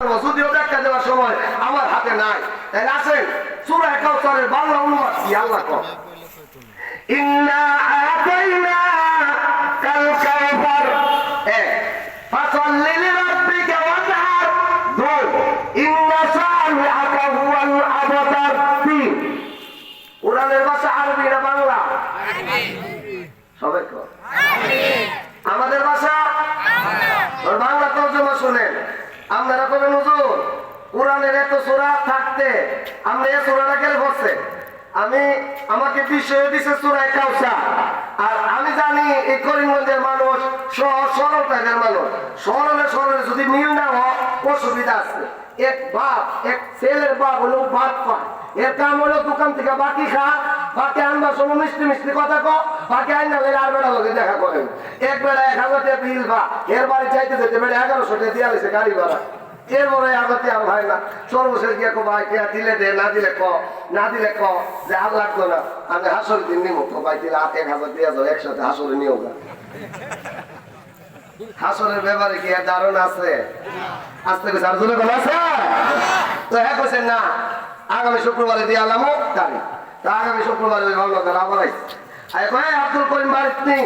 যদিও ব্যাখ্যা দেওয়ার সময় আমার হাতে নাই। তাই আসেন সূরা কাউসারের বাংলা অনুবাদ কি আল্লাহ কয়, ইন্না আতাইনা কাল কাউসার ফাসাল্লি লিরাব্বিকা ওয়ানহার, দুই ইন্না শানিআকা হুয়াল আবতার, তিন। কোরআনের ভাষা আরবি না বাংলা? আরবি। সবাই কয় আরবি। আমাদের ভাষা বাংলা তরজমা শুনেন। আপনারা কবেন হুজুর কোরআনের এত সূরা থাকতে আমরা এই সূরাটা কেন পড়ছে? আমাকে বিষয় দিছে সূরা কাউসার, আর আমি জানি এই করিমগঞ্জের মানুষ সহজ সরল টাইপের মানুষ, সরলে সরলে যদি মিল না হয় অসুবিধা আছে। এক বাপ, এক ছেলের বাপ হলো ভাত পায়, এর কাম হলো দোকান থেকে বাকি খা, বাকি আনবার সময় মিষ্টি মিষ্টি কথা কো, বাকি আইনা গেলে আর বেড়া লোকে দেখা করেন। এক বেড়া 1000 টাকা বিল বা এর বাড়ি চাইতে যেতে বেড়া 1100 টাকা দিয়ে আলেছে গাড়ি ভাড়া, এরপরে আগতে আর হয় না। সর্বশেষ গিয়ে কো ভাই কে দিলে দে, না দিলে ক, না দিলে ক, যে আর লাগতো না আমি হাসর দিন নিব, তো ভাই দিলে 1000 দিয়ে যাও, একসাথে হাসরে নিও না। হাসরের ব্যাপারে কি আর ধারণা আছে? আস্তে করে আর জোরে বলা আছে তো? হ্যাঁ কইছেন না আগামী শুক্রবারে দিয়ে আলামো তারিখ, তা আগামী শুক্রবারে ওই ভাবনা তারা আবার আইছে। আব্দুল করিম বাড়িতে নেই,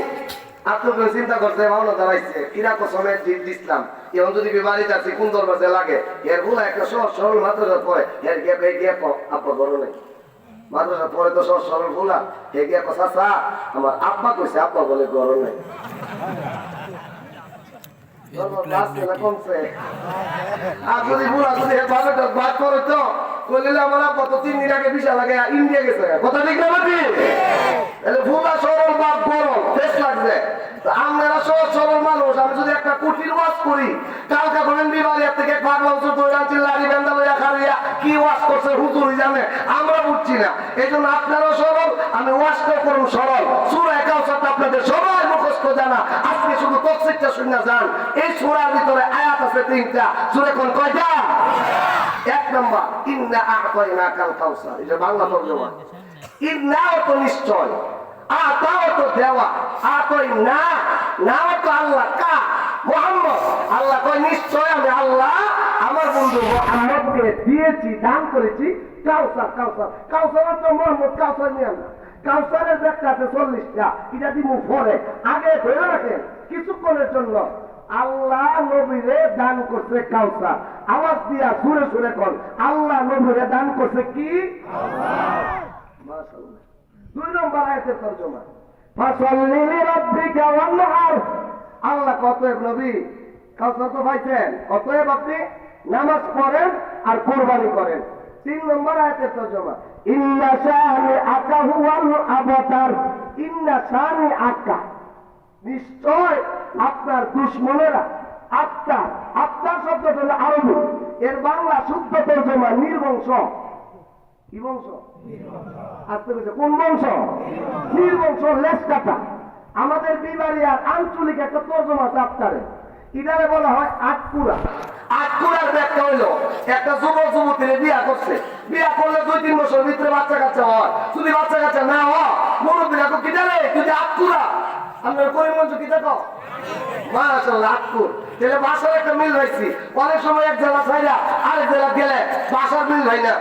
আব্দুল করিম চিন্তা করছে ভাবনা তারা আইছে কিরা কসমে দিচ্ছিলাম, এখন যদি বাড়িতে আছি কোন দরবাজে লাগে এর গুলা একটা সহজ সরল মাদ্রাসা পড়ে, এর গিয়ে গিয়ে আব্বা বড় নেই মাদ্রাসা পড়ে তো সহজ সরল গুলা, হে গিয়ে কথা চা আমার আব্বা কইছে, আব্বা বলে গরম নেই। ইন্ডিয়া গেছে কথা ঠিক না ভুলা সরল বাপ গরম বেশ লাগছে। আমরা সহজ সরল মানুষ, আমি যদি একটা কুটির ওয়াজ করি কালকা করেন বিবারিয়ার থেকে পাগলা উঁচু দৌড়াচ্ছি লাড়ি বেন্দা লইয়া খারিয়া কি ওয়াজ করছে হুজুরি জানে, আমরা বুঝছি না। এই জন্য আপনারাও সরল, আমি ওয়াজটা করুন সরল। সূরা কাউসারটা আপনাদের সবাই মুখস্থ জানা, আজকে শুধু তাফসীরটা শুনে যান। এই সূরার ভিতরে আয়াত আছে 3টা, সূরা কোন কয়টা? এক নম্বর ইন্না আ'তাইনাকাল কাউসার, এটা বাংলা তরজমা। ইন্নাও তো নিশ্চয়, আতাও তো দেওয়া, আতই না, নাও তো আল্লাহ কা মুহাম্মদ, আল্লাহ কয় নিশ্চয় আমি আল্লাহ আমার বন্ধু মুহাম্মদকে দিয়েছি, দান করেছি কাউসার। কাউসার কাউসার তো মুহাম্মদ কাউসার নিয়ে না, কাউসারের ব্যাখ্যা আছে 40টা, এটা দিমু পরে। আগে ধরে রাখেন কিছুক্ষণের জন্য, আল্লাহ নবীরে দান করছে কাউসার। আওয়াজ দিয়া সুরে সুরে কর, আল্লাহ নবীরে দান করছে কি? মাশাআল্লাহ। 2 নম্বর আয়াতের তরজমা, ফাসাল্লি লিরাব্বিকা ওয়ানহার, আল্লাহ অতএব নবী কাউসার তো পাইছেন, অতএব আপনি নামাজ পড়েন আর কুরবানি করেন। 3 নম্বর আয়াতের তরজমা, ইন্না শানিআকা হুয়াল আবতার, ইন্না শানিআকা নিশ্চয় আপনার দুশমনেরা, আত্মা, আত্মার শব্দটা হলো আরবি, এর বাংলা শুদ্ধ তরজমা নির্বংশ। কি বংশ? আজকে কোন বংশ? নির্বংশ, লেজ কাটা। আমাদের বিবারিয়ার আঞ্চলিক একটা তরজমা আছে আত্মারে, ইদারে বলা হয় আটকুরা। আটকুরার ব্যাখ্যা হইলো একটা যুবক যুবতীরে বিয়া করছে, বিয়া করলে 2-3 বছর ভিতরে বাচ্চা কাচ্চা হয়, যদি বাচ্চা কাচ্চা না হয় মুরব্বীরা তো কি জানে তুই আটকুরা। আমরা করিমগঞ্জ কি দেখো মাশাআল্লাহ আটকুর, তাহলে বাসার একটা মিল হয়েছি। অনেক সময় এক জেলা ছাইরা আরেক জেলা গেলে বাসার মিল হয় না।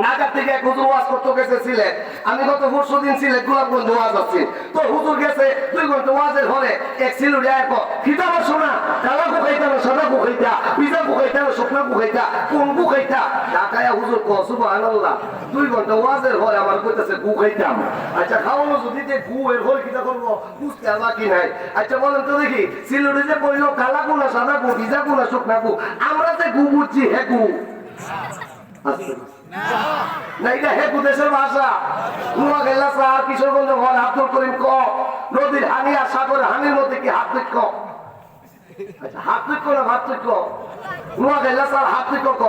ঢাকা থেকে এক হুজুর ওয়াজ করতে গেছে সিলেট, আমি গত পরশুদিন সিলেট গোলাপগঞ্জ ওয়াজ হচ্ছি, তো হুজুর গেছে 2 ঘন্টা ওয়াজের ঘরে, এক সিলুড়ি এক খিতাব শোনা কালা কুখাইতা না সাদা কুখাইতা, পিজা কুখাইতা না শুকনা কুখাইতা, কোন কুখাইতা? ঢাকায় হুজুর কো সুবহানাল্লাহ, 2 ঘন্টা ওয়াজের ঘরে আমার কইতাছে গু খাইতাম। আচ্ছা খাওয়ানো যদি যে গু এর ঘরে কিটা করবো বুঝতে আর বাকি নাই। আচ্ছা বলেন তো দেখি, সিলুড়ি যে কইলো কালা গু না সাদা গু, পিজা গু না শুকনা গু, আমরা যে গু বুঝছি হে গু না, এটা হেকু দেশের ভাষা। নোয়াখালী স্যার কিশোরগঞ্জ ঘর আব্দুল করিম ক নদীর হানি আর সাগরের হানির মধ্যে কি হাত তুক? আচ্ছা হাত তুক না ভাত তুক? নোয়াখালী স্যার হাত তুক ক,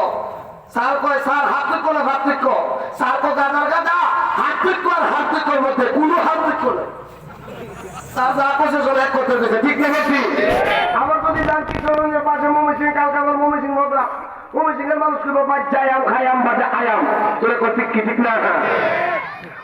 স্যার কয় স্যার হাত তুক না ভাত তুক? স্যার কো গাদার গাদা হাত তুক আর হাত তুকের মধ্যে কোনো হাত তুক না। স্যার যা করছে সব এক করতে গেছে, ঠিক না ঠিক? আমার যদি যান কিশোরগঞ্জের পাশে ময়মনসিংহ, কালকে আমার ময়মনসিংহ মধ্যে ময়মনসিংহের মানুষ করবো বাচ্চায়াম খায়াম বাজে আয়াম, তোরে ঠিক কি ঠিক না?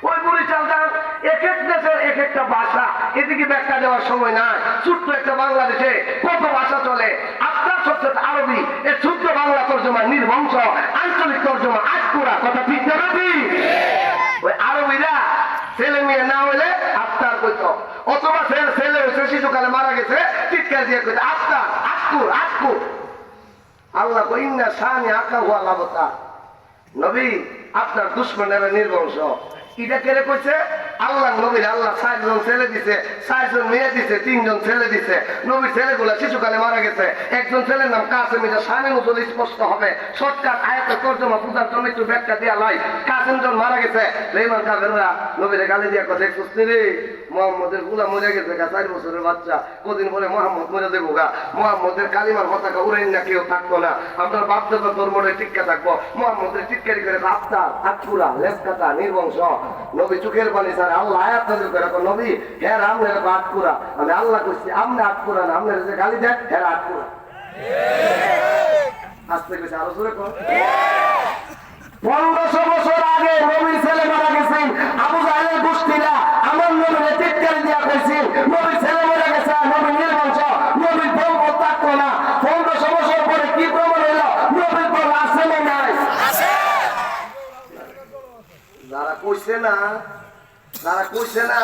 ওই বরিশাল যান, এক এক দেশের এক একটা ভাষা, এদিকে ব্যাখ্যা দেওয়ার সময় না। ছোট্ট একটা বাংলাদেশে কত ভাষা চলে, আপনার শব্দটা আরবি, এর শুদ্ধ বাংলা তর্জমা নির্বংশ, আঞ্চলিক তর্জমা আটকুরা। কথা ঠিক না ঠিক? ওই আরবিরা ছেলে মেয়ে না হইলে আত্মার কইতো, অথবা ছেলে হয়েছে শিশুকালে মারা গেছে চিৎকার দিয়ে কইতো আত্মার, আটকুর আটকুর। আল্লাহ কই ইন্না শানি আকা হুয়া লাবতা, নবী আপনার দুশমনেরা নির্বংশ। এটা কেড়ে কইছে আল্লাহ নবীর। আল্লাহ ৬০ জন ছেলে দিছে, ৬০ জন মেয়ে দিছে, ৩ জন ছেলে দিছে। নবীর ছেলেগুলা শিশুকালে মারা গেছে। একজন ছেলের নাম কাসেম, এটা শানে নজুল স্পষ্ট হবে। শর্টকাট আয়াতের তর্জমা বুঝার জন্য একটু ব্যাখ্যা দিয়া লাই। কাসেম জন মারা গেছে, বেঈমান কাফেররা নবীরে গালি দিয়া কথা দেখছিস রে মুহাম্মদের গুলা মরে গেছে, ৪ বছরের বাচ্চা, কদিন পরে মুহাম্মদ মরে দেবো গা, মুহাম্মদের কালিমার পতাকা উড়াইন না কেউ থাকবো না, আপনার বাপদাদা ধর্মটা টিক্কা থাকবো। মুহাম্মদের টিক্কারি করে আত্মার আটকুরা লেপ কাটা নির্বংশ। নবী চোখের পানি ছাড়ে আল্লাহ আয়াত নাযিল করে নবী হ্যাঁ আমনের আটকুরা। আমি আল্লাহ কইছি আমনে আটকুরা না, আমনের যে গালি দেয় হ্যাঁ আটকুরা। আস্তে কইছে আরো জোরে কর। ১৫০০ বছর আগে নবীর ছেলে মারা গেছে, আবু জাহেলের গোষ্ঠীরা আমার নবীর চিৎকার দিয়া কইছে নবীর ছেলে মারা গেছে, নবী নির্বংশ, নবীর বউ থাকতো না। ১৫০০ বছর পরে কি প্রমাণ হইল? নবীর বউ আছে না নাই? যারা কইছে না, যারা কইছে না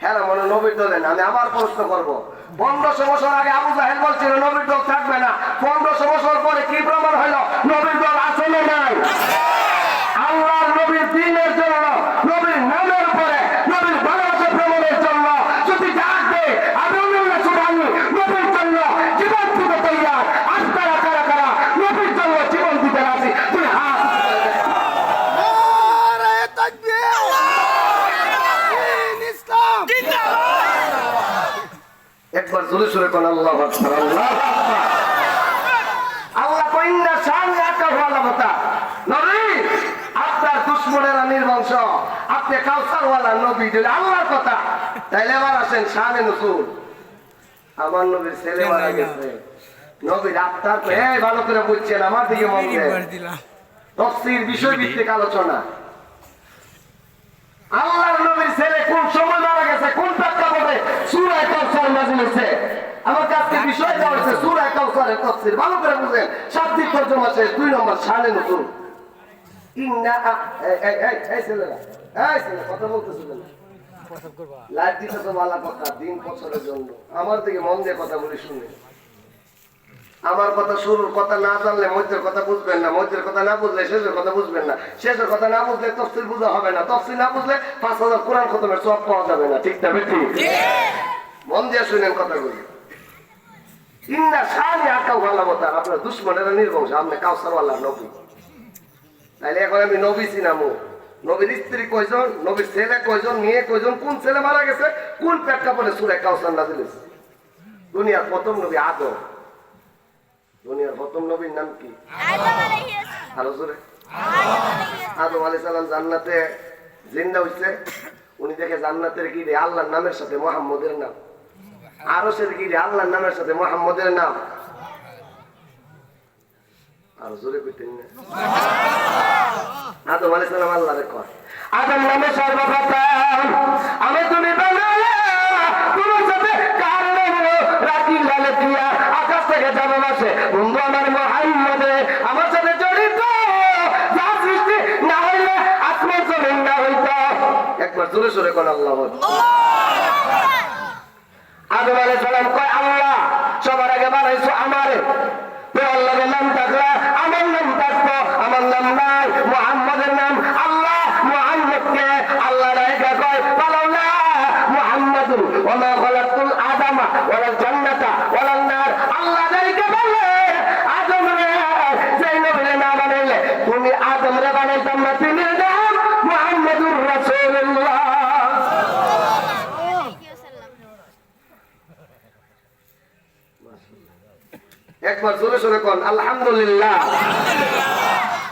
হ্যাঁ মনে নবীর দলে না। আমি আবার প্রশ্ন করবো, ১৫০০ বছর আগে আবু জাহেল বলছিল নবীর দল থাকবে না, ১৫০০ বছর পরে কি প্রমাণ হইল? নবীর দল আছে না নাই? আল্লাহর নবীর দ্বীনের জন্য, নবীর নামের পরে, নবীর ভালোবাসা প্রমাণের জন্য যদি ডাক দেয় আমি অন্যান্য সুবানি নবীর জন্য জীবন দিতে তৈরি। আস্তারা কারা কারা নবীর জন্য জীবন দিতে রাজি? তুই হাত একবার জোরে সোরে কোন আল্লাহু আকবার। আল্লাহ কইন্না শানি আকা হুয়া লাবতা, নবী আপনার দুশমনেরা নির্বংশ, আপনি কাউসারওয়ালা নবী। যদি আল্লাহর কথা তাইলে আবার আসেন শানে নজুল। আমার নবীর ছেলে মারা গেছে, নবীর আত্মার এই ভালো করে বুঝছেন, আমার দিকে মন দেন। তাফসীর বিষয় ভিত্তিক আলোচনা। আল্লাহর নবীর ছেলে কোন সময় মারা গেছে, কোন প্রেক্ষাপটে সূরা কাউসার নাযিল হয়েছে, আমার কাছে বিষয় দেওয়া হয়েছে। সূরা কাউসারের তাফসীর ভালো করে বুঝেন, শাব্দিক তরজমা শেষ। ২ নম্বর শানে নজুল। ইন্না এই ছেলেরা, এই ছেলে কথা বলতেছিলেন লাইট দিতে তো ভালো কথা, দিন বছরের জন্য আমার দিকে মন দিয়ে কথা বলি শুনে। আমার কথা শুরুর কথা না জানলে মধ্যের কথা বুঝবেন না, মধ্যের কথা না বুঝলে শেষের কথা বুঝবেন না, শেষের কথা না বুঝলে তাফসীর বোঝা হবে না, তাফসীর না বুঝলে ৫০০০ কোরআন খতমের সওয়াব পাওয়া যাবে না। ঠিক না বেঠিক? মন দিয়ে শুনেন কথাগুলি। ইন্না শানি আকা হুয়া লাবতা, আপনার দুশমনেরা নির্বংশ, আপনি কাউসারওয়ালা নবী। তাইলে এখন আমি নবী চিনামু, নবীর স্ত্রী কয়জন, নবীর ছেলে কয়জন, মেয়ে কয়জন, কোন ছেলে মারা গেছে, কোন প্রেক্ষাপটে সূরা কাউসার নাযিল হয়েছে। দুনিয়ার প্রথম নবী আদম। দুনিয়ার প্রথম নবীর নাম কি? আরো জোরে। আদম আলাইহিস সালাম জান্নাতে জিন্দা হইছে, উনি দেখে জান্নাতের কি রে আল্লাহর নামের সাথে মুহাম্মদের নাম, আরশের কি রে আল্লাহর নামের সাথে মুহাম্মদের নাম। আরো জোরে কইতেন না। আদম আলাইহিস সালাম আল্লাহরে কয় আদম নামে সর্বপ্রথম আমি তুমি বানালে তোমার সাথে কার নাম রাখি লালে দিয়া আকাশ থেকে যাবে মাসে বন্ধু আমার মুহাম্মদে আমার সাথে জড়িত, যা সৃষ্টি না হইলে আসমান জমিন না হইতো। একবার জোরে সোরে কোন আল্লাহু আকবার। আদম আলাইহিস সালাম কয় আল্লাহ সবার আগে বানাইছো আমারে, তো আল্লাহর নাম থাকলে আমার নাম থাকতো, আমার নাম নাই, মুহাম্মদের নাম। আল্লাহ মুহাম্মদকে আল্লাহ রাইখা কয় পালাউলা মুহাম্মাদুন ওয়া মা খালাকতুল আদামা ওয়াল জান্নাতা ওয়াল নার। আল্লাহ রাইখা বলে আদম রে যেই নবীরে না বানাইলে তুমি আদম রে বানাইতাম না, তিনি নাম মুহাম্মাদুর রাসূলুল্লাহ। একবার জোরে সোরে কোন আলহামদুলিল্লাহ।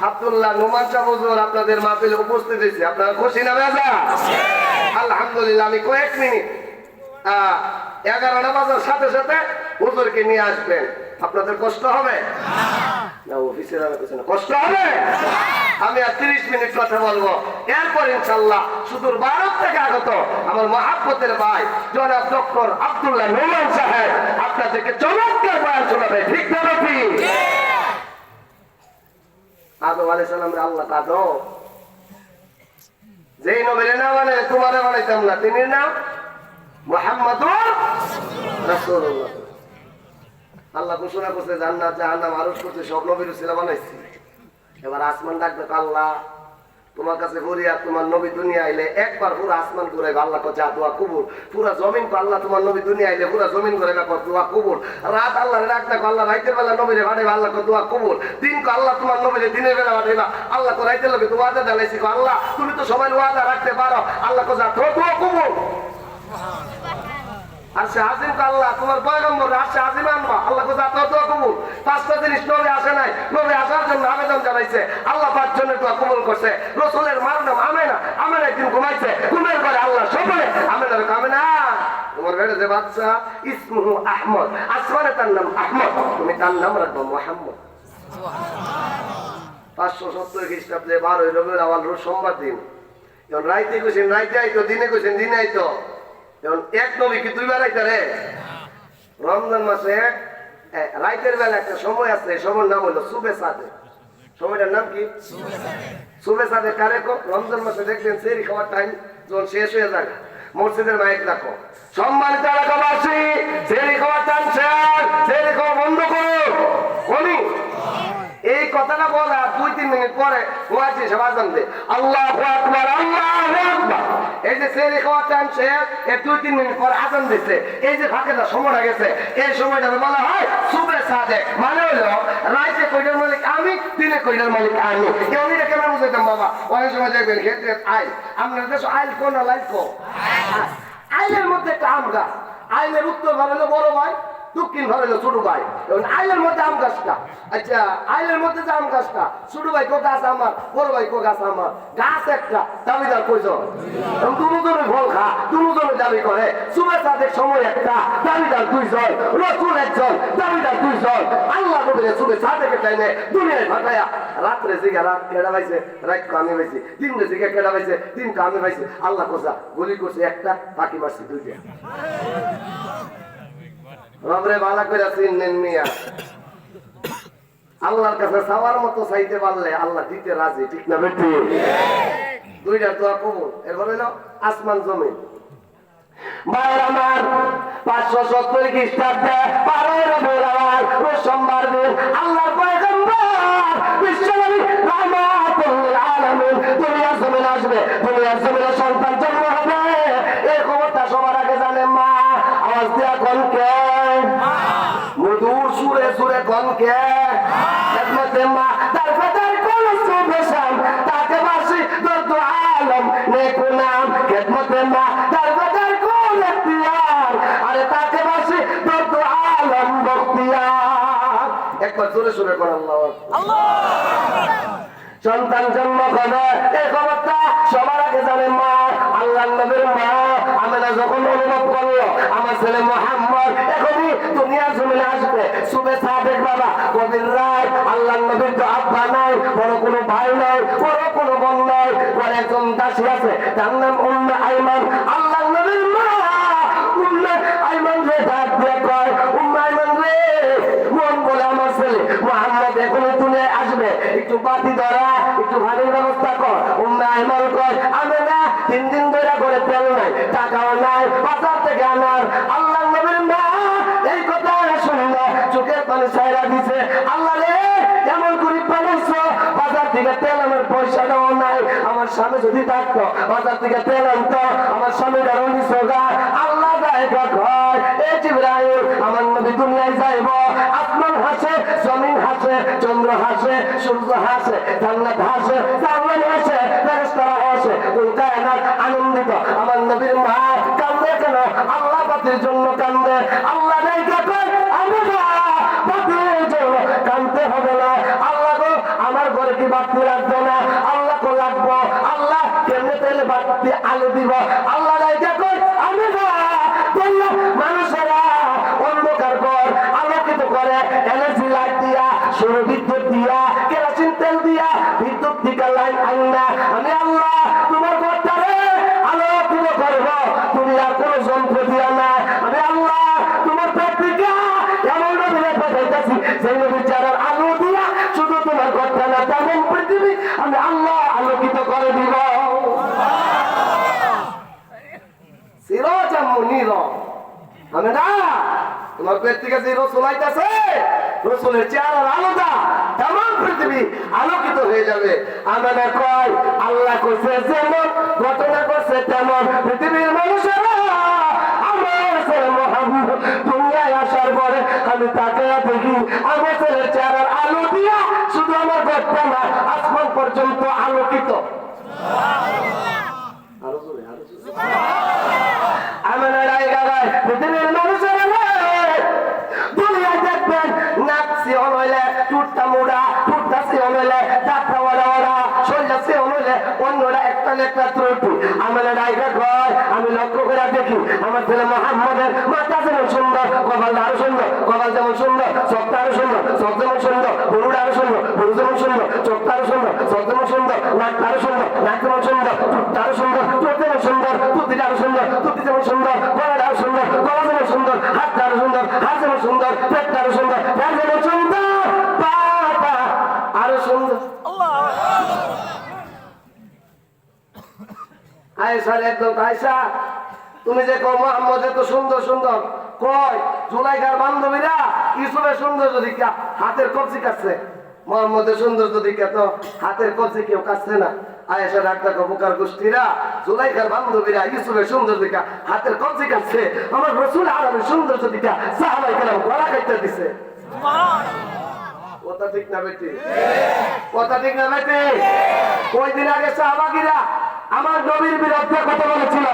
আব্দুল্লাহ নোমান সাহেব হুজুর আপনাদের মাহফিলে উপস্থিত হয়েছে, আপনারা খুশি না বেজা? আলহামদুলিল্লাহ। আমি কয়েক মিনিট 11টা বাজার সাথে সাথে হুজুরকে নিয়ে আসবেন, আপনাদের কষ্ট হবে অফিসের কষ্ট হবে। আমি আর 30 মিনিট কথা বলবো, এরপর ইনশাল্লাহ সুদূর ভারত থেকে আগত আমার মহাব্বতের ভাই জনাব ডক্টর আব্দুল্লাহ নোমান সাহেব আপনাদেরকে চমৎকার বয়ান শোনাবে। ঠিক না নাকি? আদম আলাইহিস সালামের আল্লাহ আদম, যেই নবীর নাম মানে তোমারে বানাইতাম না, তিনি নাম মুহাম্মাদুর রাসূলুল্লাহ। আল্লাহ ঘোষণা করছে জান্নাত জাহান্নাম আরশ করছে সব নবীর উসিলা বানাইছি। এবার আসমান ডাকবে আল্লাহ তোমার কাছে ফরিয়াদ, তোমার নবী দুনিয়া আইলে একবার পুরো আসমান ঘুরাইবে, আল্লাহ কো যা দোয়া কবুল। পুরো জমিন কো আল্লাহ তোমার নবী দুনিয়া আইলে পুরো জমিন ঘুরাইবে, কো দোয়া কবুল। রাত আল্লাহরে ডাকতে কো আল্লাহ রাতের বেলা নবীরে বাড়াইবে, আল্লাহ কো দোয়া কবুল। দিন কো আল্লাহ তোমার নবীরে দিনের বেলা বাড়াইবা, আল্লাহ কো রাতের লোকে তো ওয়াদা দিলাইছি, কো আল্লাহ তুমি তো সবাই ওয়াদা রাখতে পারো, আল্লাহ কো যা দোয়া কবুল। আরশে আজিম কো আল্লাহ তোমার পয়গম্বর আরশে আজিম আনবা, আল্লাহ কো যা দোয়া কবুল। পাঁচটা জিনিস নবী আসে নাই, নবী আসার জন্য আবেদন জানাইছে, আল্লাহ পাঁচ জনের দোয়া কবুল করছে। রাসূলের মার নাম আমেনা, আমেনা একদিন ঘুমাইছে, ঘুমের পরে আল্লাহ সকলে আমেনার কামেনা তোমার বেড়ে যে বাচ্চা ইসমুহু আহমদ, আসমানে তার নাম আহমদ, তুমি তার নাম রাখবো মুহাম্মদ। 570 খ্রিস্টাব্দে 12 রবিউল আউয়াল রোজ সোমবার দিন। এখন রাইতে কইছেন রাইতে আইতো, দিনে কইছেন দিনে আইতো। এখন এক নবী কি দুইবার আইতা রে? রমজান মাসে রাইতের বেলা একটা সময় আছে, সময়ের নাম হলো সুবে সাদে। সময়টার নাম কি? সুবে সাদে। কারে কো? রমজান মাসে দেখবেন সেহরি খাওয়ার টাইম যখন শেষ হয়ে যায় মসজিদের মাইক রাখো, সম্মানিত এলাকাবাসী সেহরি খাওয়ার টাইম শেষ, সেহরি খাওয়া বন্ধ করো। বলি এই কথাটা বলা 2-3 মিনিট পরে মুয়াজ্জিন সাহেব আযান দেয়, আল্লাহু আকবার আল্লাহু আকবার। এই যে সেহরি খাওয়ার টাইম শেষ, এর 2-3 মিনিট পরে আযান দিচ্ছে, এই যে ফাঁকেটা সময়টা গেছে, এই সময়টা বলা হয় সুবে সাদে। মানে হলো রাইতে কয়টার মালিক আমি, দিনে কয়টার মালিক আমি। কেউ এটা কেন বুঝাইতাম বাবা? অনেক সময় দেখবেন ক্ষেত্রে আইল, আপনার দেশ আইল কোন লাইল কো, আইলের মধ্যে একটা আম গাছ, আইলের উত্তর ভার হলো বড় ভাই, দক্ষিণ ভার হলো ছোট ভাই। আইলের মধ্যে আম গাছটা, আচ্ছা আইলের মধ্যে যে আম গাছটা, ছোট ভাই কো গাছ আমার, বড় ভাই কো গাছ আমার, গাছ একটা, দাবিদার কয়জন? দুজনের ফল খা, দুজনের দাবি করে। সুবে সাদের সময় একটা, দাবিদার 2 জন, রাসূল একজন, দাবিদার 2 জন। আল্লাহ নবীর সুবে সাদের টাইমে দুনিয়ায় ফাটায়া রাত্রে জিগা রাত কেডা পাইছে, রাত কামে পাইছে, দিনে জিগা কেডা পাইছে, দিন কামে পাইছে। আল্লাহ কোসা গুলি করছে একটা, বাকি মারছে 2টা। রবরে বালা কইরা চিনেন মিয়া, আল্লাহর কাছে চাওয়ার মতো চাইতে পারলে আল্লাহ দিতে রাজি। ঠিক না বেটি? 2টা দোয়া কবুল। এরপর হলো আসমান জমিন। ভাইয়ের আমার 570 খ্রিস্টাব্দে 12 রবিউল আউয়াল রোজ সোমবার দিন আল্লাহর পয়গম্বর বিশ্বনবী রাহমাতুল আলামিন দুনিয়ার জমিনে আসবে, দুনিয়ার জমিনে সন্তান জন্ম হবে। এই খবরটা সবার আগে জানে মা। আওয়াজ দিয়া কোন কে? মধুর সুরে সুরে কোন কে? খেদমতে মা তার ফাদার কোন সুবেশান তাকে বাসি দর্দ আলম নেকু নাম। খেদমতে মা তার ফাদার কোন ইখতিয়ার, আরে তাকে বাসি দর্দ আলম বখতিয়ার। একবার জোরে সুরে কোন আল্লাহ আল্লাহ। সন্তান জন্ম হবে এই খবরটা সবার আগে জানে মা। আল্লাহ নবীর মা আমেনা যখন অনুভব করলো আমার ছেলে মুহাম্মদ এখনই দুনিয়ার জমিনে আসবে, সুবে সাদেক বাবা গভীর রাত, আল্লাহ নবীর তো আব্বা নাই, বড় কোনো ভাই নাই, বড় কোনো বোন নাই, বড় একজন দাসী আছে তার নাম উম্মে আইমান। আল্লাহ নবীর মা উম্মে আইমান রে ডাক দিয়ে কয়, উম্মে আইমান রে মন বলে আমার ছেলে মুহাম্মদ এখনই দুনিয়ায় আসবে, একটু বাতি ধরা, একটু ভারীর ব্যবস্থা কর। উম্মে আইমান কয়, আমি না 3 দিন ধরে করে তেল নাই, টাকাও নাই, বাজার থেকে আনার। আল্লাহ নবীর মা এই কথা শুনলো, চোখের পানি ছাইরা দিছে। আল্লাহ রে এমন করে পালাইছো, বাজার থেকে তেল আনার পয়সাটাও নাই। আমার স্বামী যদি থাকতো বাজার থেকে তেল আনতো, আমার স্বামীর কারণ সোগা। আল্লাহ গায়ক হয় এই জিবরাইল আমার নবী দুনিয়ায় যাইব, আসমান হাসে, জমিন হাসে, চন্দ্র হাসে, সূর্য হাসে, জান্নাত হাসে, জাহান্নাম হাসে, ফেরেশতারা হাসে, ওই কায়নাত আনন্দিত। আমার নবীর মা কান্দে কেন? আল্লাহ বাতির জন্য কান্দে। আল্লাহ গায়ক কয়, আমি না বাতির জন্য কান্দতে হবে না। আল্লাহ গো আমার ঘরে কি বাতি লাগবে না? আল্লাহ কো লাগবো। আল্লাহ কেমনে তেলে বাতি আলো দিব? আল্লাহ গায়ক কয়, আমি না মানুষেরা অন্ধকার পর আলোকিত করে এনার্জি লাইট দিয়া, সৌর বিদ্যুৎ দিয়া আমি আল্লাহ আলোকিত করে দিব। সিরাজাম মুনীরা, আমি না তোমার পেট থেকে যে রসুল আইতাছে, রসুলের চেহারার আলোটা তেমন পৃথিবী আলোকিত হয়ে যাবে। আমাদের কয় আল্লাহ করছে যেমন, ঘটনা করছে তেমন। পৃথিবীর মানুষেরা আমার ছেলে মুহাম্মদ দুনিয়ায় আসার পরে আমি তাকে দেখি আমার ছেলের চেহারার আলো দিয়া শুধু আমার ঘরটা না, আসমান পর্যন্ত আলোকিত। আরো জোরে, আরো জোরে। আমাদের গায় পৃথিবীর মানুষেরা দুনিয়ায় দেখবেন নাক সিও নইলে, টুটটা মুড়া, টুটটা সিও নইলে, দাঁতটা ওরা ওরা, শরীরটা সিও নইলে, অন্যরা একটা একটা ত্রুটি। আমাদের আইগা কয় আমি লক্ষ্য করে দেখি আমার ছেলে মুহাম্মদের মাথা যেমন সুন্দর, কপালটা আরো সুন্দর, কপাল যেমন সুন্দর, চোখটা আরো সুন্দর, চোখ যেমন সুন্দর, গরুটা আরো সুন্দর, গরু যেমন সুন্দর, চোখটা আরো সুন্দর, চোখ যেমন সুন্দর, নাকটা আরো সুন্দর, নাক যেমন সুন্দর, টুটটা আরো সুন্দর, টুট যেমন সুন্দর, টুতিটা আরো সুন্দর, টুতি যেমন সুন্দর, গলাটা আরো সুন্দর, গলা যেমন সুন্দর, হাতটা আরো সুন্দর, হাত যেমন সুন্দর, পেটটা আরো সুন্দর, পেট যেমন সুন্দর, পাটা আরো সুন্দর। আয়েশার একদম আয়েশা, তুমি যে কো মুহাম্মদ এত সুন্দর সুন্দর, কয় জুলাইখার বান্ধবীরা ইউসুফের সৌন্দর্য দিকা হাতের কবজি কাটছে, মুহাম্মদের সৌন্দর্য দিকা তো হাতের কবজি কেউ কাটছে না। আয়েশা ডাক্তার কবুকার গোষ্ঠীরা জুলাইখার বান্ধবীরা ইউসুফের সৌন্দর্য দিকা হাতের কবজি কাটছে, আমার রাসূল আরবের সৌন্দর্য দিকা সাহাবায়ে কেরাম গলা কাটতে দিছে। কথা ঠিক না বেটি? কথা ঠিক না বেটি? কয়দিন আগে সাহাবাগীরা আমার নবীর বিরুদ্ধে কথা বলেছিল,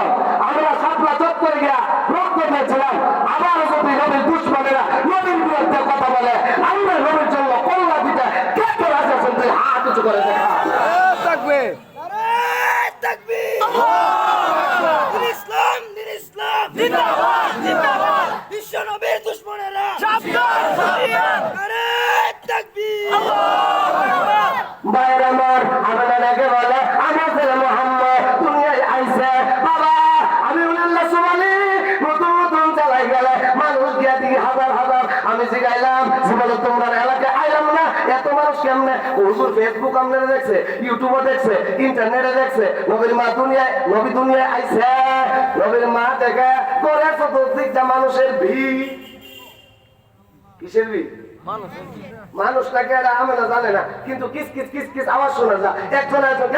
আমরা সাতলা চত্বরে গিয়া রক্ত দিয়েছিলাম। আবার যদি নবীর দুশ্মনেরা নবীর বিরুদ্ধে কথা বলে, আমরা নবীর জন্য কল্লা দিতে কে কে রাজি আছেন? তুই হাত উঁচু করে দেখা। থাকবে ইসলাম দিন, ইসলাম জিন্দাবাদ, জিন্দাবাদ। বিশ্ব নবীর দুশমনেরা সাবধান, আরে তাকবীর, আল্লাহু আকবার। বাইরে আমার আমাদের আগে বলে আমার ছেলে মুহাম্মদ দুনিয়ায় আইছে। বাবা আমি উল্লাহ সুবহানি নতুন নতুন চালাই গেলে মানুষ গিয়া দিকে হাজার হাজার। আমি জিগাইলাম জীবনে তোমরা এলাকায় আইলাম না, এত মানুষ কেমনে? হুজুর ফেসবুক আপনারা দেখছে, ইউটিউবে দেখছে, ইন্টারনেটে দেখছে, নবীর মা দুনিয়ায়, নবী দুনিয়ায় আইছে। নবীর মা দেখে করে চতুর্দিকটা মানুষের ভিড়। কিসের ভিড়? মানুষ নাকি এরা আমরা জানে না, কিন্তু কিস কিস কিস কিস আওয়াজ শোনা যায়। একজন একজন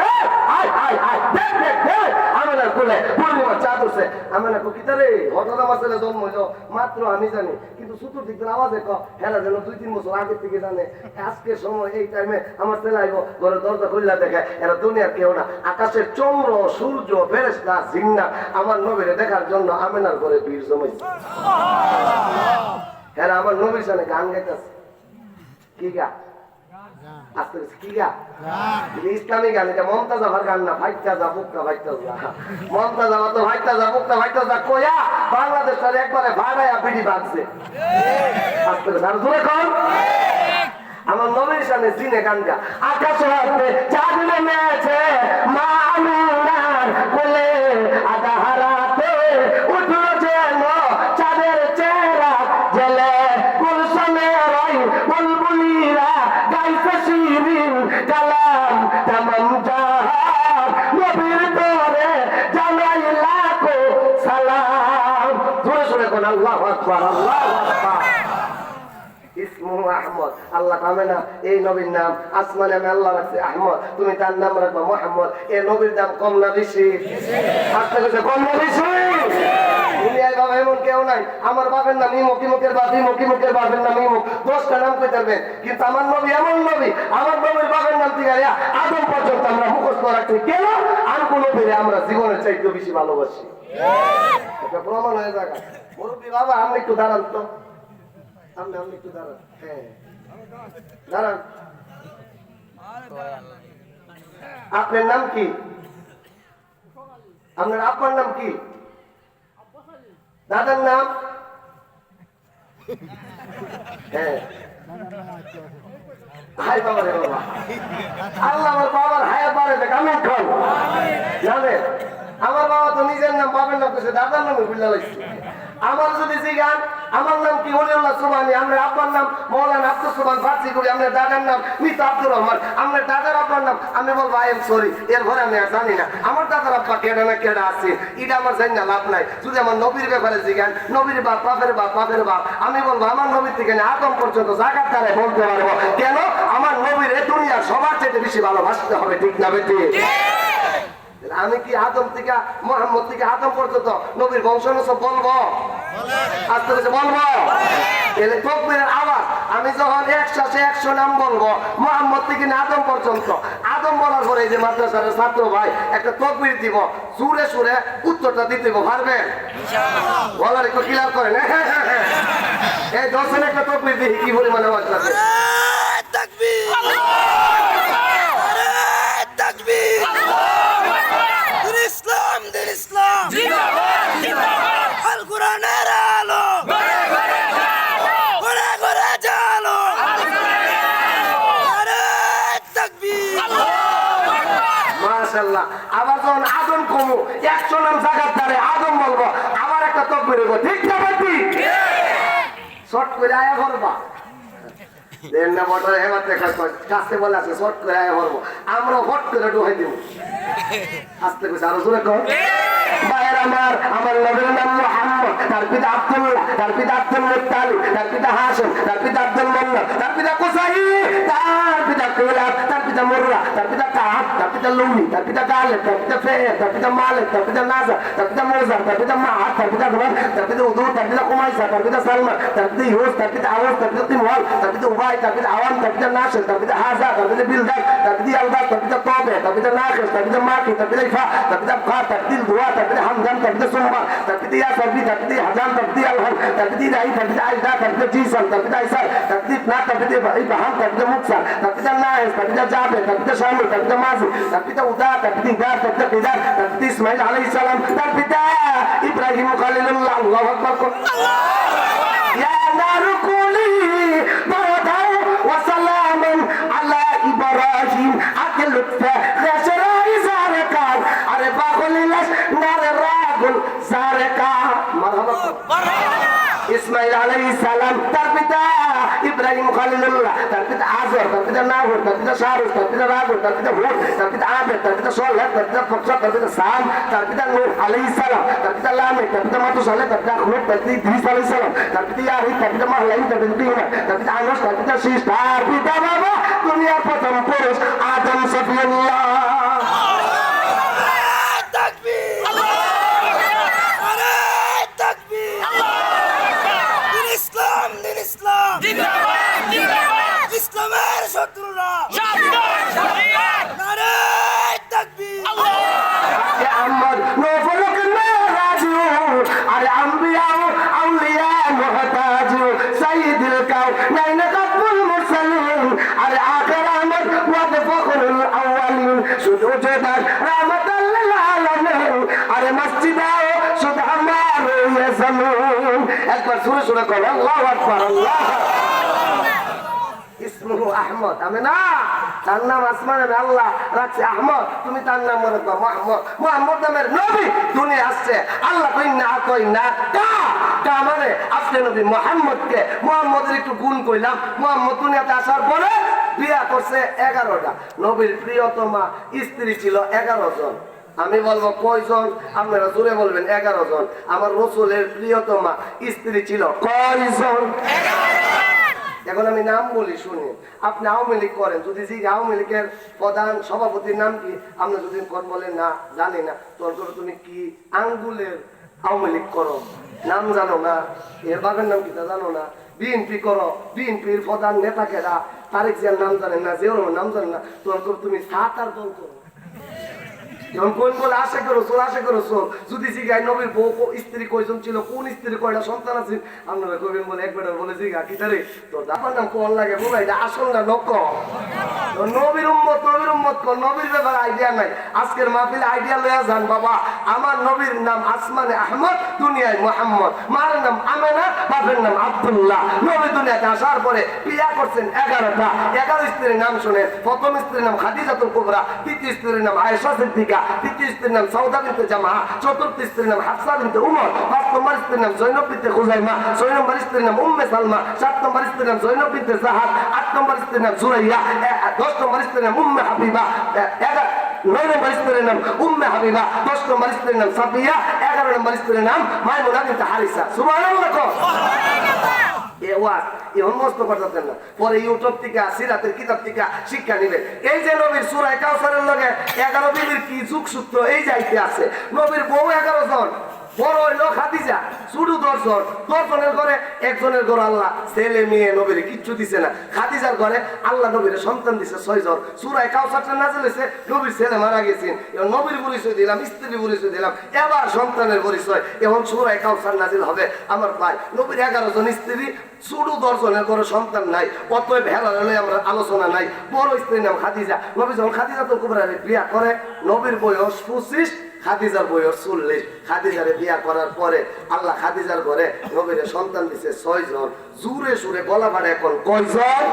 আমার কোলে পূর্ণিমা চাঁদ উঠছে, আমার কিতারে হঠাৎ আমার ছেলে জন্ম হইল মাত্র আমি জানি, কিন্তু চতুর্দিক আওয়াজে হেরা যেন 2-3 বছর আগের থেকে জানে। আজকের সময় এই টাইমে আমার ছেলে আইব ঘরে দরজা খুললা দেখে এরা দুনিয়ার কেউ না, আকাশের চন্দ্র সূর্য ফেরেশতা জিন্নাত আমার নবীরে দেখার জন্য আমেনার ঘরে ভিড় জমেছে। এরা আমার নবীর সামনে গান গাইতেছে। কি গা? আস্তে কি গা? ইসলামী গান। এটা মমতাজ আমার গান না, ভাইটা যা বুকটা ভাইটা যা, মমতাজ আমার তো ভাইটা যা বুকটা ভাইটা যা কইয়া বাংলাদেশ একবারে ভাড়াইয়া পিড়ি বাঁধছে। আস্তে জোরে কর। আমার নবীর সামনে জিনে গান গা। আকাশে হাতে চাঁদ নেমেছে মা আমিনার কোলে, আধা হারাতে উঠলো যেন চাঁদের চেহারা জেলে, গুলশানে রই বুলবুলিরা গাইছে শিরিন কালাম, তামাম জাহান নবীর দরে জানাই লাখো সালাম। জোরে জোরে কোন আল্লাহু আকবার, আল্লাহু আকবার। ইসমুহু আহমদ, আল্লাহ কামে না এই নবীর নাম আসমানে আমি আল্লাহ রাখছি আহমদ, তুমি তার নাম রাখবা মুহাম্মদ। এই নবীর দাম কম না বেশি? আজকে কাছে কম না বেশি? দুনিয়ায় বাবা এমন কেউ নাই আমার বাপের নাম ইমুক, ইমুকের বাপ ইমুক, ইমুকের বাপের নাম ইমুক, 10টা নাম কইতে পারবেন, কিন্তু আমার নবী এমন নবী, আমার নবীর বাপের নাম থেকে আদম পর্যন্ত আমরা মুখস্থ রাখছি। কেন? আর কোন নবীরে আমরা জীবনের চাইতে বেশি ভালোবাসি। এটা প্রমাণ হয়ে যাক। মুরব্বী বাবা আমি একটু দাঁড়ান তো, আপনি একটু দাঁড়ান। হ্যাঁ দাঁড়ান। আপনার নাম কি? আপনার আপনার নাম কি? দাদার নাম? হ্যাঁ হাই বাবা রে বাবা, আল্লাহ আমার বাবার হায়াত বাড়ে দেখ। আমি খান জানেন আমার বাবা তো নিজের নাম বাবার নাম করছে, দাদার নামে ভুলে লাগছে। আমার যদি জিগান আমার নাম কি ওলিউল্লাহ সুবহানি, আমার আব্বার নাম মৌলানা আব্দুল সুবহান ফার্সি করি, আমার দাদার নাম মির্জা আব্দুর রহমান, আমার দাদার আব্বার নাম আমি বলবো আই এম সরি, এরপরে আমি আর জানি না আমার দাদার আব্বা কেডা না কেডা আছে, এটা আমার জানি না, লাভ নাই। যদি আমার নবীর ব্যাপারে জিজ্ঞান, নবীর বাপ বাপের বাপ বাপের বাপ, আমি বলবো আমার নবীর থেকে আদম পর্যন্ত জাকাত দ্বারা বলতে পারবো। কেন? আমার নবীর এই দুনিয়ার সবার চাইতে বেশি ভালোবাসতে হবে, ঠিক না বেটি? আমি কি আদম থেকে মোহাম্মদ থেকে আদম পর্যন্ত নবীর বংশানুসব বলবো? আস্তে আস্তে বলবো। এলে তকবীরের আওয়াজ আমি যখন 100 নাম বলবো মোহাম্মদ থেকে আদম পর্যন্ত, আদম বলার পরে এই যে মাদ্রাসার ছাত্র ভাই একটা তকবীর দিব, সুরে সুরে উত্তরটা দিতে পারবেন? বলার একটু ক্লিয়ার করেন। এই 10 জনের একটা তকবীর দিই, কি পরিমাণে আওয়াজ লাগবে? তাকবীর, তাকবীর, ইসলাম দিন ইসলাম জিন্দাবাদ জিন্দাবাদ, আল কোরআনের আলো ঘরে ঘরে জালো, ঘরে ঘরে জালো, আরে তাকবীর, আল্লাহু আকবার, মাশাআল্লাহ। আবার যখন আদম কমু 100 নাম জাকাত দ্বারে আদম বলবো, আবার একটা তকবীর হইব, ঠিক না বেটি? শর্ট করে আয়া করবা দেন না বড় হেমাতে কাছে বলে আছে শর্ট করে আয়া করবো, আমরা হট করে ঢুকাই দিব। আস্তে করে আরো জোরে কর। ভাইয়ের আমার নবীর নাম মুহাম্মদ, তার পিতা আব্দুল্লাহ, তার পিতা আব্দুল মুত্তালিব, তার পিতা হাশিম, তার পিতা আব্দুল মুন্নাফ, তার পিতা কুসাই, তার পিতা কিলাব, তার পিতা মুররা, তার পিতা কাব, তার পিতা লুমি, তার পিতা গালিব, তার পিতা ফের, তার পিতা মালিক, তার পিতা নাজার, তার পিতা মুজার, তার পিতা মাহাদ, তার পিতা ধমান, তার পিতা উদু, তার পিতা কুমাইসা, তার পিতা সালমান, তার পিতা ইউস, তার পিতা আওয়াজ, তার পিতা তিমওয়াল, তার পিতা উবাই, তার পিতা আওয়ান, তার পিতা নাসির, তার পিতা হাজা, তার পিতা বিলদাদ, তার পিতা আলদাদ, তার পিতা তবে, তার পিতা নাকিস, তার পিতা মাকি, তার পিতা ইফা, তার পিতা ফাত, তার পিতা দুয়া, তার পিতা হামদান, তার পিতা সুমবা, তার পিতা ইয়া, তার পিতা হাজান, তার পিতা আলহাম, তার পিতা রাই, তার পিতা আইদা, তার পিতা জিসান, তার পিতা ইসা, তার পিতা ইফনা, তার পিতা ইব্রাহিম, তার পিতা মুকসা, তার পিতা নাইস, তার পিতা জাবে, তার পিতা শামিল, তার পিতা মাজি, তার পিতা উদা, তার পিতা ইদার, তার পিতা কিদার, তার পিতা ইসমাইল আলাইহিস সালাম, তার পিতা ইব্রাহিম খলিলুল্লাহ। আল্লাহু আকবার। ইয়া নারু কুলি বারাদাও ওয়া সালামান আলা ইব্রাহিম আকে লুতফা গাশরাই জারকাত, আরে বাগলিলাস নারে রাগুল জারকাত। মারহাবা মারহাবা। ইসমাইল আলাইহিস সালাম, তার পিতা ইব্রাহিম খলিলুল্লাহ, তার পিতা আজর, তার পিতা নাহুর, তার পিতা শারুস, তার পিতা রাগুল, তার পিতা হুদ, তার পিতা আবেদ, তার পিতা সালেহ, তার পিতা ফকসা, তার পিতা সাম, তার পিতা নূহ আলাইহিস সালাম, তার পিতা লামেক, তার পিতা মাতুসালেহ, তার পিতা আখলুক, তার পিতা ইদ্রিস আলাইহিস সালাম, তার পিতা ইয়াহিদ, তার পিতা মাহলাইম, তার পিতা তিহমা, তার পিতা আনস, তার পিতা শীষ, তার পিতা বাবা দুনিয়ার প্রথম পুরুষ আদম সফিউল্লাহ। ইসলামের শত্রুরা শাবাশ শরিয়ত, নারে তাকবীর, মুহাম্মদ নফলক নারাজু আল আম্বিয়া আউলিয়া মুহতাজু সাইয়্যিদুল কাউনাইন কাবুল মুরসালিন আল আখির আহমদ ওয়া ফখরুল আউয়ালিন সুজুদান রাহমাতাল লিল আলামিন আরে মসজিদাও সুবহানাহু ইয়া জামিন। একবার সুরে সুরে কর আল্লাহু আকবার। আল্লাহ ইসমুহু আহমদ, আমি না তার নাম আসমানে আল্লাহ রাখছে আহমদ, তুমি তার নাম মনে করো মুহাম্মদ। মুহাম্মদ নামের নবী দুনিয়া আসছে, আল্লাহ কইনা কইনা কা মানে আসলে নবী মুহাম্মদকে, মুহাম্মদের একটু গুণ কইলাম। মুহাম্মদ দুনিয়াতে আসার পরে বিয়া করছে 11টা, নবীর প্রিয়তমা স্ত্রী ছিল 11 জন। আমি বলবো কয়জন, আপনারা জোরে বলবেন 11 জন। আমার রাসূলের প্রিয়তমা স্ত্রী ছিল কয়জন? এখন আমি নাম বলি শুনি, আপনি আওয়ামী লীগ করেন, যদি যে আওয়ামী লীগের প্রধান সভাপতির নাম কি আপনি যদি বলেন না জানি না, তোর তুমি কি আঙ্গুলের আওয়ামী লীগ করো, নাম জানো না, এর বাবার নাম কি তা জানো না, বিএনপি করো, বিএনপির প্রধান নেতা কেরা, তারেক জিয়ার নাম জানেন না, জিয়াউর নাম জানেন না, তোর তুমি সাত আর দল করো। যখন কোন বলে আশা করো চোর, আশা করো চোর, যদি জিগাই নবীর বউ স্ত্রী কয়জন ছিল, কোন স্ত্রী কয়টা সন্তান আছে, আপনারা কবেন বলে একবার বলে জিগা কি তারে তোর দাপার নাম কোন লাগে বলে এটা আসল না নক নবীর উম্মত, নবীর উম্মত কোন, নবীর ব্যাপারে আইডিয়া নাই। আজকের মাহফিলে আইডিয়া লয়া যান বাবা। আমার নবীর নাম আসমানে আহমদ, দুনিয়ায় মুহাম্মদ, মার নাম আমেনা, বাপের নাম আব্দুল্লাহ। নবী দুনিয়াতে আসার পরে বিয়া করছেন 11টা, 11 স্ত্রীর নাম শুনে, প্রথম স্ত্রীর নাম খাদিজাতুল কুবরা, দ্বিতীয় স্ত্রীর নাম আয়েশা সিদ্দিকা, তৃতীয় স্ত্রীর নাম সাউদা বিনতে জামা, চতুর্থ স্ত্রীর নাম হাফসা বিনতে উমর, 5 নম্বর স্ত্রীর নাম জৈনব বিনতে খুজাইমা, 6 নম্বর স্ত্রীর নাম উম্মে সালমা, 7 নম্বর স্ত্রীর নাম জৈনব বিনতে জাহাদ, 8 নম্বর স্ত্রীর নাম সুরাইয়া, 10 নম্বর স্ত্রীর নাম উম্মে হাবিবা, 9 নম্বর স্ত্রীর নাম উম্মে হাবিবা, 10 নম্বর স্ত্রীর নাম সাফিয়া, 11 নম্বর স্ত্রীর নাম মাইমুনা বিনতে হারিসা। সুবহানাল্লাহ। পরে ইউটিউব থেকে সিরাতের কিতাব থেকে শিক্ষা নিবে। এই যে নবীর সূরা কাউসারের লগে 11 বিবির কি যুগসূত্র এই যাইতে আছে। নবীর বউ 11 জন, বড় হইলো খাদিজা, শুধু 10 জন, 10 জনের ঘরে একজনের ঘরে আল্লাহ ছেলে মেয়ে নবীর কিচ্ছু দিছে না। খাদিজার ঘরে আল্লাহ নবীর সন্তান দিছে 6 জন। সূরা কাউসারটা নাযিল হইছে, নবীর ছেলে মারা গেছেন, এখন নবীর পরিচয় দিলাম, স্ত্রীর পরিচয় দিলাম, এবার সন্তানের পরিচয়। এখন সূরা কাউসার নাযিল হবে। আমার ভাই, নবীর 11 জন স্ত্রী, শুধু 10 জনের ঘরে সন্তান নাই, অতএব হেলালে আমরা আলোচনা নাই। বড় স্ত্রীর নাম খাদিজা। নবী যখন খাদিজা তো কুবরারে বিয়া করে, নবীর বয়স 25, খাদিজার বয়স 40। খাদিজারে বিয়া করার পরে আল্লাহ খাদিজার ঘরে নবীর সন্তান দিছে 6 জন। জুরে সুরে গলা বাড়ে এখন কয়জন?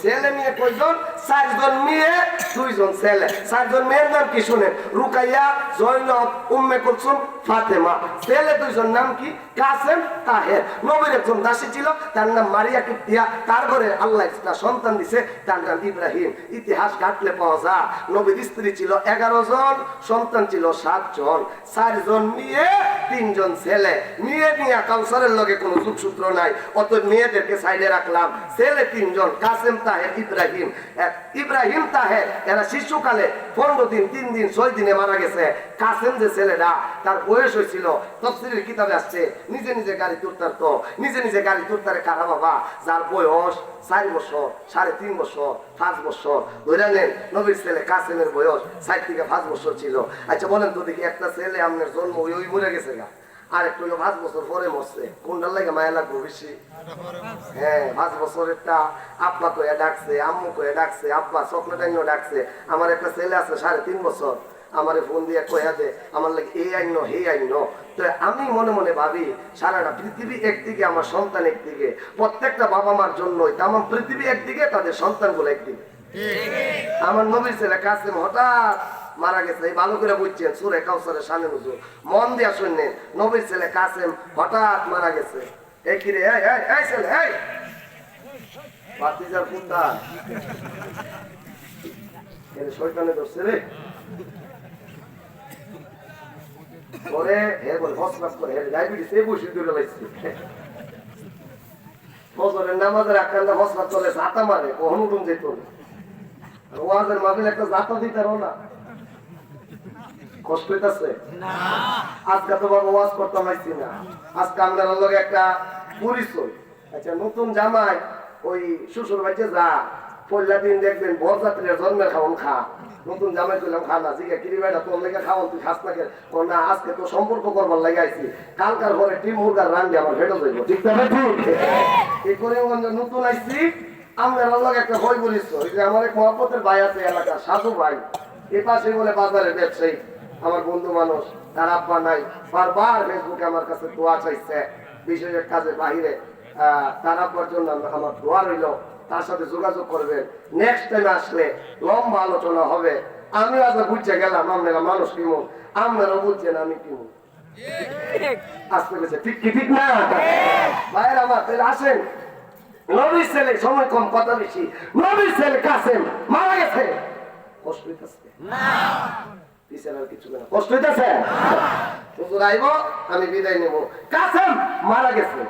ছেলে মেয়ে কয়জন? 4 জন মেয়ে, 2 জন ছেলে। 4 জন মেয়ের নাম কি শুনেন? রুকাইয়া, জয়নব, উম্মে কুলসুম, ফাতেমা। ছেলে 2 জন নাম কি? কাসেম, তাহের। নবীর একজন দাসী ছিল, তার নাম মারিয়া কিপ্তিয়া। তার ঘরে আল্লাহ একটা সন্তান দিছে, তার নাম ইব্রাহিম। ইতিহাস ঘাটলে পাওয়া যায় নবীর স্ত্রী ছিল 11 জন, সন্তান ছিল 7 জন। 4 জন মেয়ে, 3 জন ছেলে। মেয়ে নিয়ে কাউসারের লগে কোনো যোগসূত্র নাই, অতএব মেয়েদেরকে সাইডে রাখলাম। ছেলে 3 জন, কাসেম, তাহের, ইব্রাহিম। ইব্রাহিম, তাহের এরা শিশুকালে 15 দিন, 3 দিন, 6 দিনে মারা গেছে। কাসেম যে ছেলেটা, তার বয়স হয়েছিল, তাফসীরের কিতাবে আসছে, নিজে নিজে গাড়ি তুলতার। তো নিজে নিজে গাড়ি তুলতারে কারা বাবা? যার বয়স 4 বছর, 3.5 বছর, 5 বছর ধরে নেন। নবীর ছেলে কাসেমের বয়স 4 থেকে 5 বছর ছিল। আচ্ছা বলেন তো দেখি, একটা ছেলে আপনার জন্ম ওই মরে গেছে গা, আর একটু 5 বছর পরে মরছে, কোনটার লাগে মায়া লাগবে বেশি? হ্যাঁ, 5 বছরেরটা আব্বা কয়ে ডাকছে, আম্মু কয়ে ডাকছে, আব্বা চকলেটাইনও ডাকছে। আমার একটা ছেলে আছে 3.5 বছর, আমারে ফোন দিয়ে কয়া দে আমার লাগে এই আইন হে আইন। তো আমি মনে মনে ভাবি, সারাটা পৃথিবী একদিকে, আমার সন্তান একদিকে। প্রত্যেকটা বাবা মার জন্যই তাম পৃথিবী একদিকে, তাদের সন্তানগুলো একদিকে। আমার নবীর ছেলে কাসেম হঠাৎ মারা গেছে, এই ভালো করে বুঝছেন, সূরা কাউসারের শানে নুজুল মন দিয়া শুনলেন। নবীর ছেলে কাসেম হঠাৎ মারা গেছে। এই কি রে, এই ছেলে, এই ভাতিজার পুতা, এর শয়তানে ধরছে রে। পরে হে বল হসপাস করে, হে ডায়াবেটিস এই বসে দূরে লাগছে। ফজরের নামাজের আকান্দা হসপাস চলে, জাতা মারে, কখনো ডুম যেত না। ওয়াজের মাহফিল একটা জাতা দিতারও না। কষ্ট হইতাছে না? আজকে তো বাবা ওয়াজ করতে পারছি না। আজকে আপনার লগে একটা পরিচয়। আচ্ছা, নতুন জামাই ওই শ্বশুর বাড়িতে যা, পয়লা দিন দেখবেন বরযাত্রীর জন্মের খাওয়ান খা। নতুন জামাই কইলাম খা না, জিজ্ঞা কিরি ভাইটা তোর লেগে খাওয়ান, তুই খাস না? না, আজকে তো সম্পর্ক করবার লেগে আইছি, কালকার ঘরে টিম মুরগার রান্দি আমার ভেটো যাইব। ঠিক না? এই করিমগঞ্জ নতুন আইছি, আপনার লগে একটা হই পরিচয়। আমার এক মহব্বতের ভাই আছে এলাকা, সাধু ভাই, এ পাশে বলে বাজারে ব্যবসায়ী, আমার বন্ধু মানুষ, তার আব্বা নাই। বারবার ফেসবুকে আমার কাছে দোয়া চাইছে বিশেষ কাজের বাহিরে। তার আব্বার জন্য আমার দোয়া রইল, তার সাথে যোগাযোগ করবেন। নেক্সট টাইম আসলে লম্বা আলোচনা হবে। আমি আজ বুঝতে গেলাম আপনারা মানুষ কেমন, আপনারাও বুঝছেন আমি কেমন। আসতে গেছে ঠিক কি ঠিক না ভাইয়ের আমার? তাহলে আসেন, নবীর ছেলে, সময় কম কথা বেশি, নবীর ছেলে কাসেম মারা গেছে। কষ্ট হইতেছে না? কষ্ট হইতেছে? হুজুর আইব, আমি বিদায় নেব। কাসেম মারা গেছে।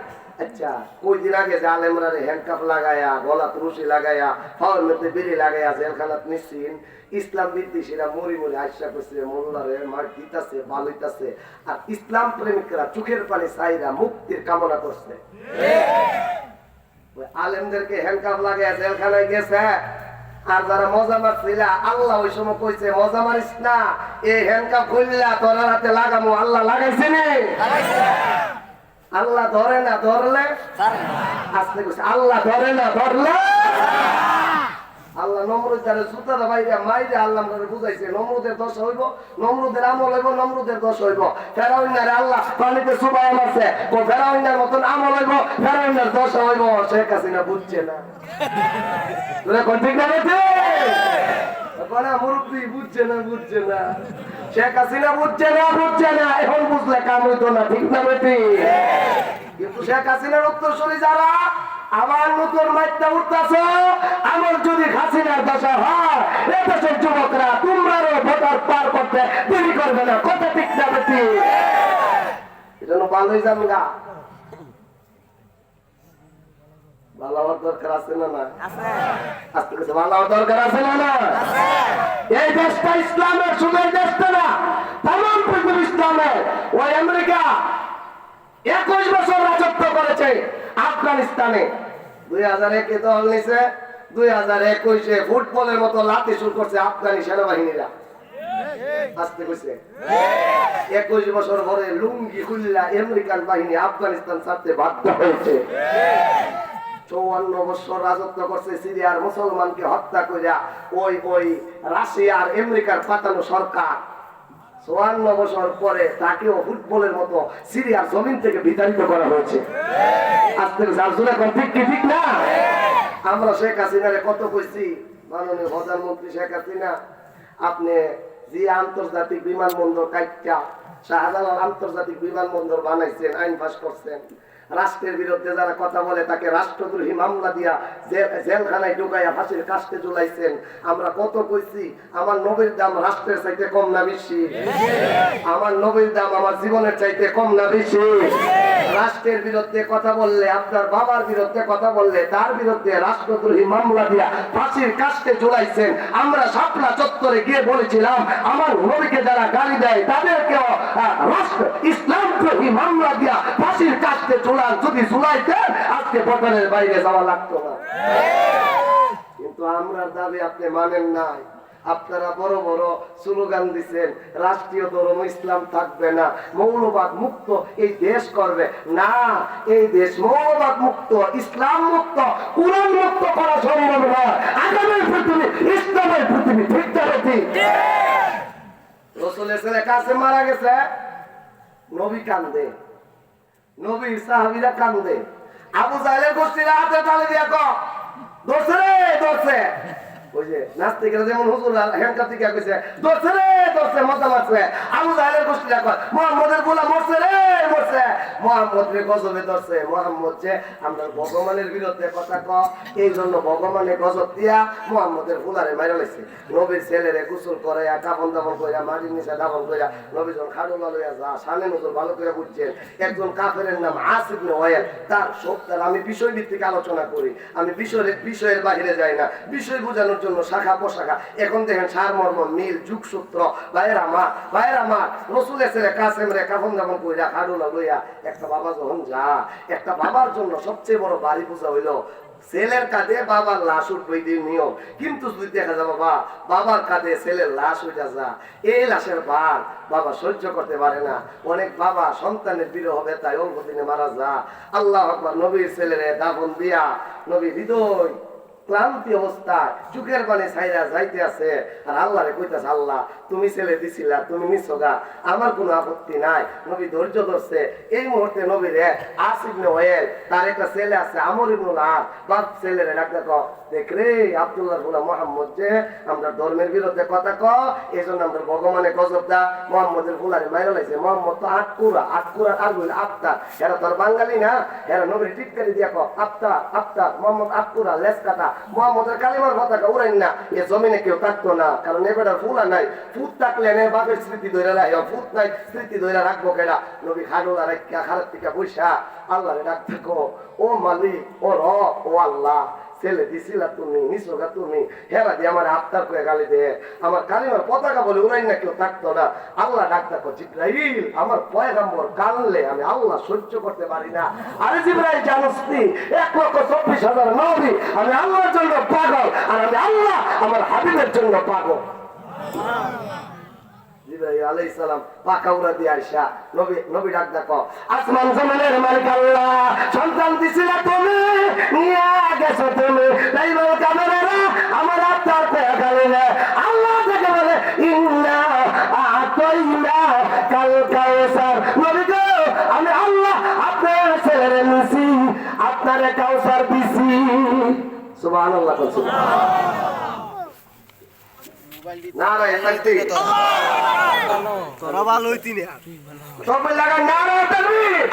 আচ্ছা, কয়দিন আগে যে আলেমরা হ্যান্ডকাপ লাগায়া, গলা তুলসী লাগায়া, পাওয়ার মধ্যে বিড়ি লাগায়া জেলখানাত নিশ্চিন, ইসলাম বিদ্বেষীরা মরি মরি আশা করছে, মোল্লারে মার দিতাছে, ভালো হইতাছে। আর ইসলাম প্রেমিকরা চোখের পানি চাইরা মুক্তির কামনা করছে। আলেমদেরকে হ্যান্ডকাপ লাগায়া জেলখানায় গেছে। আর যারা মজা মারছিল, আল্লাহ ওই সময় কইছে মজা মারিস না, এই হ্যান্ডকাপ খুললা তোর হাতে লাগামো। আল্লাহ লাগাইছে নি? আল্লাহ ধরে না, ধরলে আসতে কইছে, আল্লাহ ধরে না, ধরলে। আল্লাহ নমরুদের জুতার বাইরে মাইরে আল্লাহ বুঝাইছে, নমরুদের দোষ হইব, নমরুদের আমল হইব, নমরুদের দোষ হইব। ফেরাউনের আল্লাহ পানিতে সুবাই মারছে, ও ফেরাউনের মতন আমল হইব, ফেরাউনের দোষ হইব। শেখ হাসিনা বুঝছে না। ঠিক না? মুরব্বী বুঝ বুঝছে না শেখ হাসিনা বুঝছে না এখন বুঝলে কাম হইতো না, ঠিক না বেটি? কিন্তু শেখ হাসিনার উত্তরসূরি যারা আমার নতুন মাইকটা উঠতেছ, আমার যদি হাসিনার দশা হয় এদেশের যুবকরা তোমরাও ভোটার পার করতে দেরি করবে না, কথা ঠিক না বেটি? এজন্য ভালোই জানগা ভালো হওয়ার দরকার আছে না? আস্তে আস্তে ভালো হওয়ার দরকার আছে না? এই দেশটা ইসলামের, শুধু এই দেশটা না, তামাম পৃথিবী ইসলামের। ওই আমেরিকা 21 বছর রাজত্ব করেছে আফগানিস্তানে। 2001-এ দল নিছে, 2021-এ ফুটবলের মতো লাঠি শুরু করছে আফগানি সেনাবাহিনীরা। আসতে কইছে 21 বছর পরে লুঙ্গি খুললা আমেরিকান বাহিনী আফগানিস্তান ছাড়তে বাধ্য হয়েছে। 54 বছর রাজত্ব করছে সিরিয়ার মুসলমানকে হত্যা কইরা ওই রাশিয়ার আমেরিকার পাতানো সরকার। 54 বছর পরে তাকেও ফুটবলের মতো সিরিয়ার জমিন থেকে বিতাড়িত করা হয়েছে। আজকে জালসুরা কোন ঠিক না? আমরা শেখ হাসিনারে কত কইছি, মাননীয় প্রধানমন্ত্রী শেখ হাসিনা আপনি যে আন্তর্জাতিক বিমানবন্দর কাইটা শাহজালাল আন্তর্জাতিক বিমানবন্দর বানাইছেন, আইন পাস করছেন, রাষ্ট্রের বিরুদ্ধে যারা কথা বলে তাকে রাষ্ট্রদ্রোহী মামলা দিয়া জেলখানায় ঢুকাইয়া ফাঁসির কাস্টে ঝুলাইছেন। আমরা কত কইছি আমার নবীর দাম রাষ্ট্রের চাইতে কম না বেশি? আমার নবীর দাম আমার জীবনের চাইতে কম না বেশি? রাষ্ট্রের বিরুদ্ধে কথা বললে, আপনার বাবার বিরুদ্ধে কথা বললে তার বিরুদ্ধে রাষ্ট্রদ্রোহী মামলা দিয়া ফাঁসির কাস্টে ঝুলাইছেন। আমরা শাপলা চত্বরে গিয়ে বলেছিলাম আমার নবীকে যারা গালি দেয় তাদেরকেও রাষ্ট্র ইসলামদ্রোহী মামলা দিয়া ফাঁসির কাস্টে যদি ঝুলাইতেন আজকে ভোটারের বাইরে যাওয়া লাগতো না। কিন্তু আমরা দাবি আপনি মানেন নাই। আপনারা বড় বড় স্লোগান দিচ্ছেন রাষ্ট্রীয় ধর্ম ইসলাম থাকবে না, মৌলবাদ মুক্ত এই দেশ করবে না। এই দেশ মৌলবাদ মুক্ত, ইসলাম মুক্ত, কুরআন মুক্ত করা সম্ভব নয়। আগামী পৃথিবী ইসলামের পৃথিবী, ঠিক ঠিক? রাসূলের ছেলে কাসেম মারা গেছে, নবী কান্দে, নবীর সাহাবীরা কান্দে। আবু জাহেলের গোষ্ঠীরা হাতে তালি দিয়া ধরছে রে ধরছে, ওই যে নাস্তিকরা যেমন হুজুর হ্যান্ডকাপ থেকে কইছে ধরছে রে ধরছে, মজা মারছে। আবু জাহেলের গোষ্ঠীরা কয় মুহাম্মদের গোলাম মরছে রে মরছে, মুহাম্মদ রে গজবে ধরছে। মুহাম্মদ যে আমরা ভগবানের বিরুদ্ধে কথা এই জন্য ভগবানের গজব দিয়া মুহাম্মদের ফুলারে মাইরা লাইছে। নবীর ছেলেরে গোসল করাইয়া কাফন দাফন কইরা মাটির নিচে দাফন কইরা নবী যখন খাড়ুলা লইয়া যা শানে নজর ভালো করে বুঝছেন। একজন কাফেরের নাম আস ইবনে ওয়াইল, তার সত্যার আমি বিষয় ভিত্তিক আলোচনা করি, আমি বিষয়ের বাইরে যাই না, বিষয় বোঝানোর জন্য শাখা পোশাখা। এখন দেখেন সারমর্ম মিল যুগসূত্র। ভাইয়ের আমার রাসূলের ছেলে কাসেম রে কাফন দাফন কইরা খাড়ুলা লইয়া একটা বাবা যখন যা, একটা বাবার জন্য সবচেয়ে বড় বাড়ি পূজা হইলো ছেলের কাঁধে বাবার লাশ উঠবে নিয়ম। কিন্তু যদি দেখা যায় বাবার কাঁধে ছেলের লাশ উঠা যা, এই লাশের ভার বাবা সহ্য করতে পারে না। অনেক বাবা সন্তানের বিরহ হবে, তাই অল্প দিনে মারা যা। আল্লাহু আকবার। নবীর ছেলেরে দাফন দিয়া নবী হৃদয় ক্লান্তি অবস্থায় চোখের পানি ছাইরা যাইতে আছে, আর আল্লাহরে কইতাছে আল্লাহ তুমি ছেলে দিছিলা, তুমি নিছো গা, আমার কোনো আপত্তি নাই। নবী ধৈর্য ধরছে। এই মুহূর্তে নবীরে আস ইবনে ওয়াইল, তার একটা ছেলে আছে আমর ইবনুল আস, বাপ ছেলেরে ডাকতে দেখ রে আব্দুল্লাহর গোলাম মুহাম্মদ যে আমরা ধর্মের বিরুদ্ধে কথা এই জন্য আমরা ভগবানের গজব দা মুহাম্মদের ফুলারে মাইরা লাইছে। মুহাম্মদ তো আটকুরা আর বলে আফতার, এরা তোর বাঙালি না, এরা নবীর টিটকারি দিয়া আফতার মুহাম্মদ আটকুরা লেস কাটা। মুহাম্মদের কালিমার পতাকা উড়াইন না, এ জমিনে কেউ থাকতো না, কারণ এবার ফুলা নাই। ফুট থাকলে বাপের স্মৃতি ধরে রাখ, ফুট নাই স্মৃতি ধরে রাখবো কেনা। নবী খাডুলা রাখিয়া খারাপ থেকে বৈশা আল্লাহরে ডাক থাকো, ও মালিক, ও রব, ও আল্লাহ ছেলে দিছিলা তুমি, নিছোগা তুমি, হেরা দিয়ে আমার আফতার করে গালি দে, আমার কালিমার পতাকা বলে উড়াইন না কেউ থাকতো না। আল্লাহ ডাক থাকো জিবরাইল, আমার পয়গাম্বর কানলে আমি আল্লাহ সহ্য করতে পারি না। আরে জিবরাইল জানোস নি 1,24,000 নবী, আমি আল্লাহর জন্য পাগল, আর আমি আল্লাহ আমার হাবিবের জন্য পাগল। জিবরাইল আলাইহিস সালাম পাকা উড়া দিয়ে আইসা নবী ডাক দেখো, আসমান জমিনের মালিক আল্লাহ, সন্তান দিছিলা তুমি, নিয়া গেছো তুমি, তাই বল কামেরা আমার আত্মার পেয়ে গেলে আল্লাহ থেকে বলে ইন্না আতাইনা কাল কাউসার। নবী গো আমি আল্লাহ আপনার ছেলেরে নিছি, আপনারে কাউসার দিছি। সুবহানাল্লাহ। নারায়ে তাকবীর তোরা ভালো হইতি না সবাই লাগা নারায়ে তাকবীর